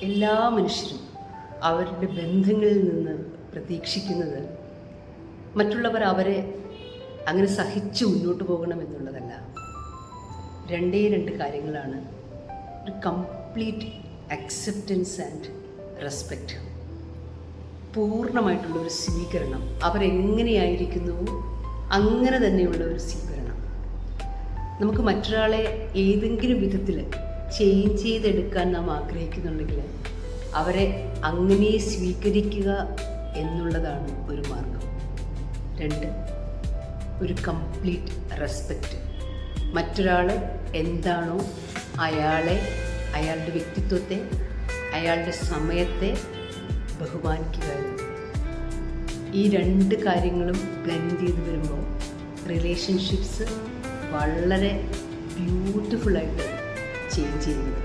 എല്ലാ മനുഷ്യരും അവരുടെ ബന്ധങ്ങളിൽ നിന്ന് പ്രതീക്ഷിക്കുന്നത് മറ്റുള്ളവർ അവരെ അങ്ങനെ സഹിച്ച് മുന്നോട്ട് പോകണമെന്നുള്ളതല്ല. രണ്ട് കാര്യങ്ങളാണ്. ഒരു കംപ്ലീറ്റ് അക്സെപ്റ്റൻസ് ആൻഡ് റെസ്പെക്റ്റ്, പൂർണ്ണമായിട്ടുള്ള ഒരു സ്വീകരണം. അവരെങ്ങനെയായിരിക്കുന്നുവോ അങ്ങനെ തന്നെയുള്ള ഒരു സ്വീകരണം. നമുക്ക് മറ്റൊരാളെ ഏതെങ്കിലും വിധത്തിൽ ചേഞ്ച് ചെയ്തെടുക്കാൻ നാം ആഗ്രഹിക്കുന്നുണ്ടെങ്കിൽ അവരെ അങ്ങനെ സ്വീകരിക്കുക എന്നുള്ളതാണ് ഒരു മാർഗം. 2, ഒരു കംപ്ലീറ്റ് റെസ്പെക്റ്റ്. മറ്റൊരാൾ എന്താണോ അയാളെ, അയാളുടെ വ്യക്തിത്വത്തെ, അയാളുടെ സമയത്തെ ബഹുമാനിക്കുക എന്നത്. ഈ 2 കാര്യങ്ങളും ബ്ലെൻഡ് ചെയ്ത് വരുമ്പോൾ റിലേഷൻഷിപ്സ് വളരെ ബ്യൂട്ടിഫുള്ളായിട്ട് ചേഞ്ച് ചെയ്യുന്നത്.